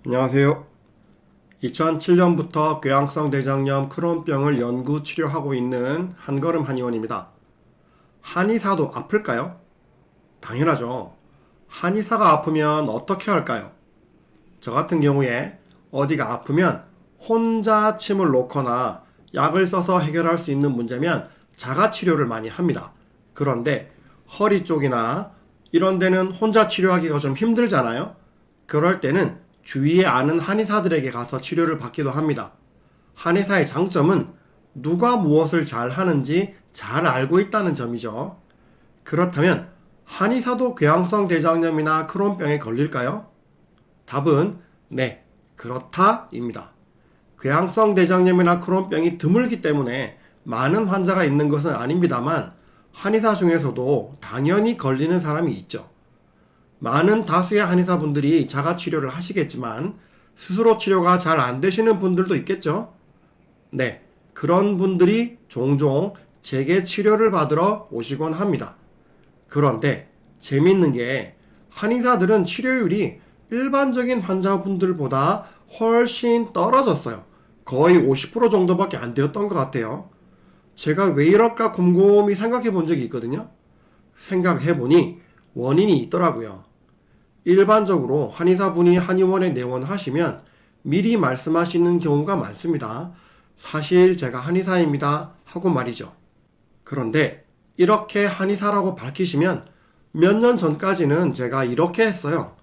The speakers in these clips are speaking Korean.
안녕하세요. 2007년부터 궤양성 대장염 크론병을 연구 치료하고 있는 한걸음 한의원입니다. 한의사도 아플까요? 당연하죠. 한의사가 아프면 어떻게 할까요? 저 같은 경우에 어디가 아프면 혼자 침을 놓거나 약을 써서 해결할 수 있는 문제면 자가 치료를 많이 합니다. 그런데 허리 쪽이나 이런 데는 혼자 치료하기가 좀 힘들잖아요. 그럴 때는 주위에 아는 한의사들에게 가서 치료를 받기도 합니다. 한의사의 장점은 누가 무엇을 잘 하는지 잘 알고 있다는 점이죠. 그렇다면 한의사도 궤양성 대장염이나 크론병에 걸릴까요? 답은 네, 그렇다입니다. 궤양성 대장염이나 크론병이 드물기 때문에 많은 환자가 있는 것은 아닙니다만 한의사 중에서도 당연히 걸리는 사람이 있죠. 많은 다수의 한의사분들이 자가 치료를 하시겠지만 스스로 치료가 잘 안 되시는 분들도 있겠죠? 네, 그런 분들이 종종 제게 치료를 받으러 오시곤 합니다. 그런데 재밌는 게 한의사들은 치료율이 일반적인 환자분들보다 훨씬 떨어졌어요. 거의 50% 정도밖에 안 되었던 것 같아요. 제가 왜 이럴까 곰곰이 생각해 본 적이 있거든요. 생각해 보니 원인이 있더라고요. 일반적으로 한의사분이 한의원에 내원하시면 미리 말씀하시는 경우가 많습니다. 사실 제가 한의사입니다 하고 말이죠. 그런데 이렇게 한의사라고 밝히시면 몇 년 전까지는 제가 이렇게 했어요.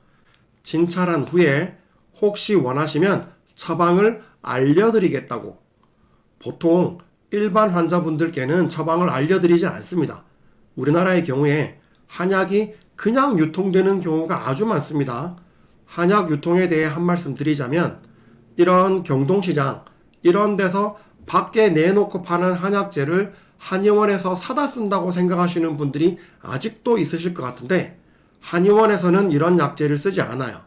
진찰한 후에 혹시 원하시면 처방을 알려드리겠다고. 보통 일반 환자분들께는 처방을 알려드리지 않습니다. 우리나라의 경우에 한약이 그냥 유통되는 경우가 아주 많습니다. 한약 유통에 대해 한 말씀 드리자면 이런 경동시장 이런 데서 밖에 내놓고 파는 한약재를 한의원에서 사다 쓴다고 생각하시는 분들이 아직도 있으실 것 같은데 한의원에서는 이런 약재를 쓰지 않아요.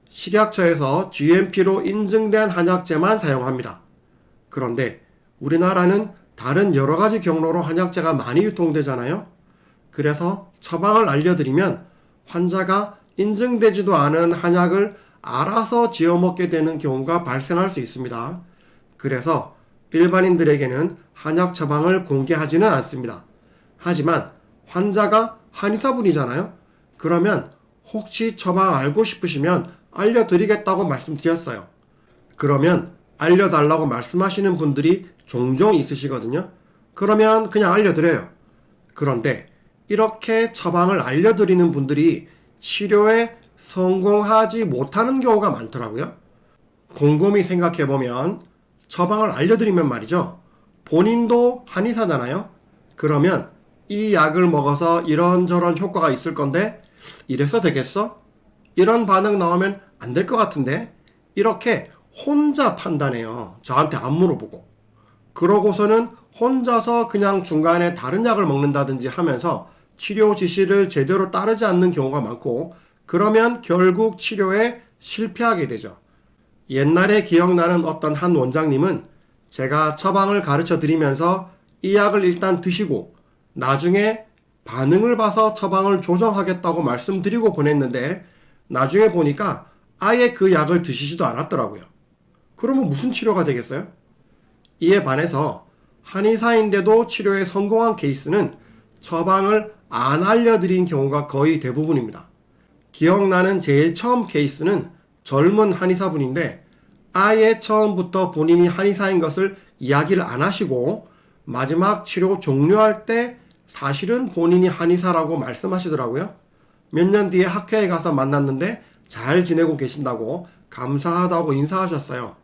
식약처에서 GMP로 인증된 한약재만 사용합니다. 그런데 우리나라는 다른 여러 가지 경로로 한약재가 많이 유통되잖아요. 그래서 처방을 알려드리면 환자가 인증되지도 않은 한약을 알아서 지어 먹게 되는 경우가 발생할 수 있습니다. 그래서 일반인들에게는 한약 처방을 공개하지는 않습니다. 하지만 환자가 한의사분이잖아요. 그러면 혹시 처방 알고 싶으시면 알려드리겠다고 말씀드렸어요. 그러면 알려달라고 말씀하시는 분들이 종종 있으시거든요. 그러면 그냥 알려드려요. 그런데 이렇게 처방을 알려드리는 분들이 치료에 성공하지 못하는 경우가 많더라고요. 곰곰이 생각해보면 처방을 알려드리면 말이죠. 본인도 한의사잖아요. 그러면 이 약을 먹어서 이런저런 효과가 있을 건데 이래서 되겠어? 이런 반응 나오면 안 될 것 같은데 이렇게 혼자 판단해요. 저한테 안 물어보고. 그러고서는 혼자서 그냥 중간에 다른 약을 먹는다든지 하면서 치료 지시를 제대로 따르지 않는 경우가 많고 그러면 결국 치료에 실패하게 되죠. 옛날에 기억나는 어떤 한 원장님은 제가 처방을 가르쳐 드리면서 이 약을 일단 드시고 나중에 반응을 봐서 처방을 조정하겠다고 말씀드리고 보냈는데 나중에 보니까 아예 그 약을 드시지도 않았더라고요. 그러면 무슨 치료가 되겠어요? 이에 반해서 한의사인데도 치료에 성공한 케이스는 처방을 안 알려드린 경우가 거의 대부분입니다. 기억나는 제일 처음 케이스는 젊은 한의사분인데 아예 처음부터 본인이 한의사인 것을 이야기를 안 하시고 마지막 치료 종료할 때 사실은 본인이 한의사라고 말씀하시더라고요. 몇 년 뒤에 학회에 가서 만났는데 잘 지내고 계신다고 감사하다고 인사하셨어요.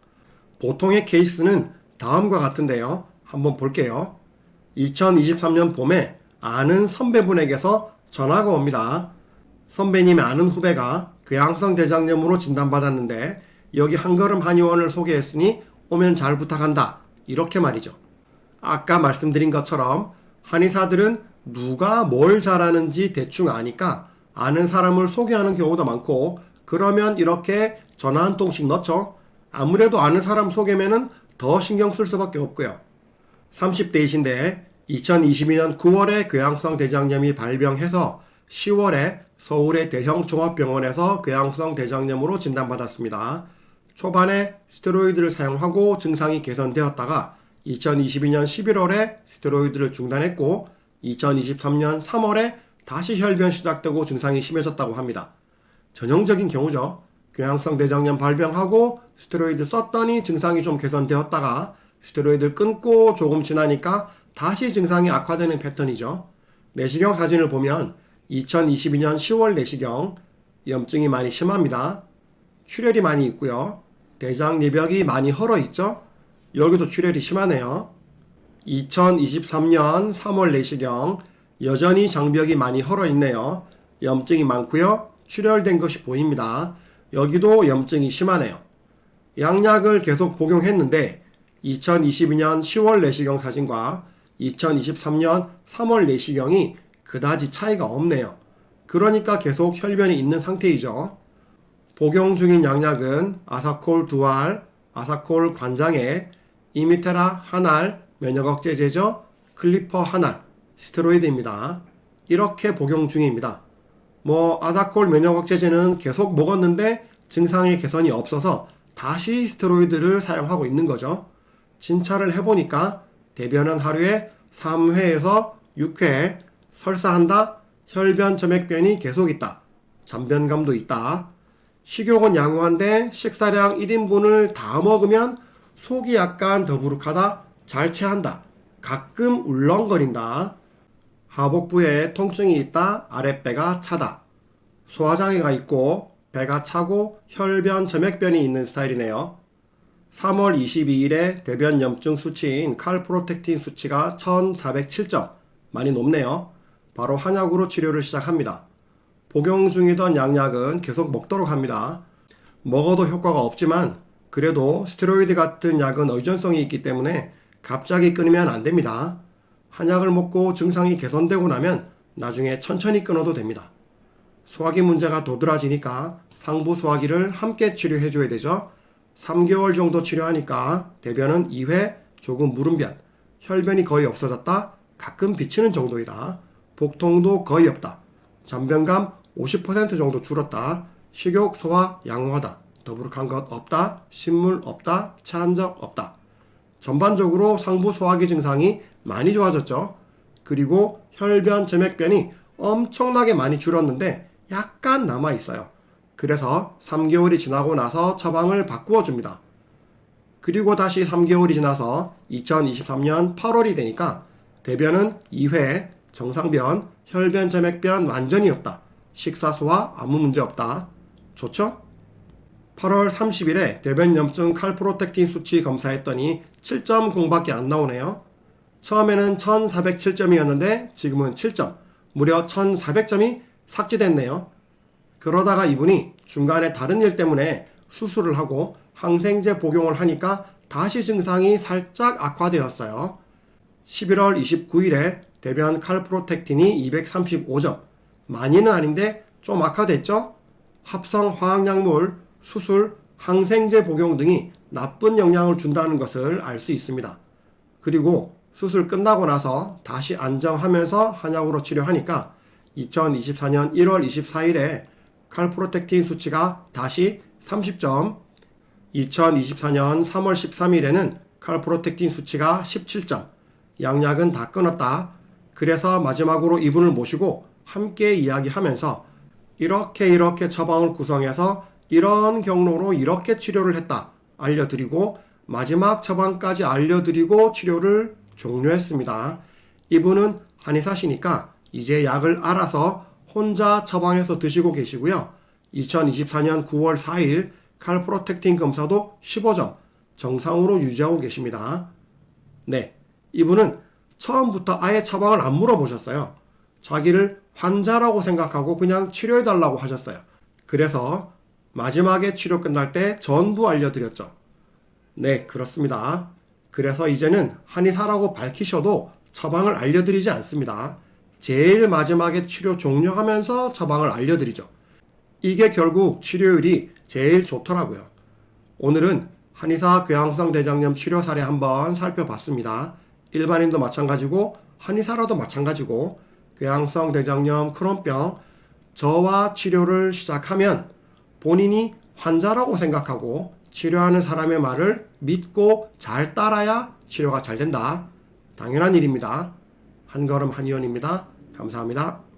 보통의 케이스는 다음과 같은데요. 한번 볼게요. 2023년 봄에 아는 선배분에게서 전화가 옵니다. 선배님의 아는 후배가 궤양성 대장염으로 진단받았는데 여기 한걸음 한의원을 소개했으니 오면 잘 부탁한다. 이렇게 말이죠. 아까 말씀드린 것처럼 한의사들은 누가 뭘 잘하는지 대충 아니까 아는 사람을 소개하는 경우도 많고 그러면 이렇게 전화 한 통씩 넣죠. 아무래도 아는 사람 소개면은 더 신경 쓸 수밖에 없고요. 30대이신데 2022년 9월에 궤양성 대장염이 발병해서 10월에 서울의 대형 종합병원에서 궤양성 대장염으로 진단받았습니다. 초반에 스테로이드를 사용하고 증상이 개선되었다가 2022년 11월에 스테로이드를 중단했고 2023년 3월에 다시 혈변 시작되고 증상이 심해졌다고 합니다. 전형적인 경우죠. 궤양성 대장염 발병하고 스테로이드 썼더니 증상이 좀 개선되었다가 스테로이드를 끊고 조금 지나니까 다시 증상이 악화되는 패턴이죠. 내시경 사진을 보면 2022년 10월 내시경 염증이 많이 심합니다. 출혈이 많이 있고요. 대장 내벽이 많이 헐어 있죠. 여기도 출혈이 심하네요. 2023년 3월 내시경 여전히 장벽이 많이 헐어 있네요. 염증이 많고요. 출혈된 것이 보입니다. 여기도 염증이 심하네요. 양약을 계속 복용했는데 2022년 10월 내시경 사진과 2023년 3월 내시경이 그다지 차이가 없네요. 그러니까 계속 혈변이 있는 상태이죠. 복용 중인 양약은 아사콜 두알, 아사콜 관장액, 이미테라 한알, 면역억제제죠, 클리퍼 한알, 스테로이드입니다. 이렇게 복용 중입니다. 아사콜 면역억제제는 계속 먹었는데 증상의 개선이 없어서 다시 스테로이드를 사용하고 있는 거죠. 진찰을 해보니까 대변은 하루에 3회에서 6회, 설사한다, 혈변 점액변이 계속 있다, 잔변감도 있다, 식욕은 양호한데 식사량 1인분을 다 먹으면 속이 약간 더부룩하다, 잘 체한다, 가끔 울렁거린다, 하복부에 통증이 있다, 아랫배가 차다, 소화장애가 있고 배가 차고 혈변 점액변이 있는 스타일이네요. 3월 22일에 대변 염증 수치인 칼프로텍틴 수치가 1407점, 많이 높네요. 바로 한약으로 치료를 시작합니다. 복용 중이던 양약은 계속 먹도록 합니다. 먹어도 효과가 없지만 그래도 스테로이드 같은 약은 의존성이 있기 때문에 갑자기 끊으면 안 됩니다. 한약을 먹고 증상이 개선되고 나면 나중에 천천히 끊어도 됩니다. 소화기 문제가 도드라지니까 상부 소화기를 함께 치료해줘야 되죠. 3개월 정도 치료하니까 대변은 2회, 조금 무름변, 혈변이 거의 없어졌다, 가끔 비치는 정도이다, 복통도 거의 없다, 잔변감 50% 정도 줄었다, 식욕, 소화 양호하다, 더부룩한 것 없다, 신물 없다, 체한 적 없다. 전반적으로 상부 소화기 증상이 많이 좋아졌죠. 그리고 혈변, 점액변이 엄청나게 많이 줄었는데 약간 남아 있어요. 그래서 3개월이 지나고 나서 처방을 바꾸어 줍니다. 그리고 다시 3개월이 지나서 2023년 8월이 되니까 대변은 2회, 정상변, 혈변, 점액변 완전히 없다, 식사, 소화 아무 문제 없다. 좋죠? 8월 30일에 대변 염증 칼프로텍틴 수치 검사했더니 7.0밖에 안 나오네요. 처음에는 1407점이었는데 지금은 7점, 무려 1400점이 삭제됐네요. 그러다가 이분이 중간에 다른 일 때문에 수술을 하고 항생제 복용을 하니까 다시 증상이 살짝 악화되었어요. 11월 29일에 대변 칼프로텍틴이 235점, 많이는 아닌데 좀 악화됐죠? 합성 화학약물, 수술, 항생제 복용 등이 나쁜 영향을 준다는 것을 알 수 있습니다. 그리고 수술 끝나고 나서 다시 안정하면서 한약으로 치료하니까 2024년 1월 24일에 칼프로텍틴 수치가 다시 30점, 2024년 3월 13일에는 칼프로텍틴 수치가 17점, 양약은 다 끊었다. 그래서 마지막으로 이분을 모시고 함께 이야기하면서 이렇게 처방을 구성해서 이런 경로로 이렇게 치료를 했다 알려드리고 마지막 처방까지 알려드리고 치료를 종료했습니다. 이분은 한의사시니까 이제 약을 알아서 혼자 처방해서 드시고 계시고요. 2024년 9월 4일 칼프로텍틴 검사도 15점 정상으로 유지하고 계십니다. 네, 이분은 처음부터 아예 처방을 안 물어보셨어요. 자기를 환자라고 생각하고 그냥 치료해달라고 하셨어요. 그래서 마지막에 치료 끝날 때 전부 알려드렸죠. 네, 그렇습니다. 그래서 이제는 한의사라고 밝히셔도 처방을 알려드리지 않습니다. 제일 마지막에 치료 종료하면서 처방을 알려드리죠. 이게 결국 치료율이 제일 좋더라고요. 오늘은 한의사 궤양성 대장염 치료 사례 한번 살펴봤습니다. 일반인도 마찬가지고 한의사라도 마찬가지고 궤양성 대장염 크론병 저와 치료를 시작하면 본인이 환자라고 생각하고 치료하는 사람의 말을 믿고 잘 따라야 치료가 잘 된다. 당연한 일입니다. 한걸음 한의원입니다. 감사합니다.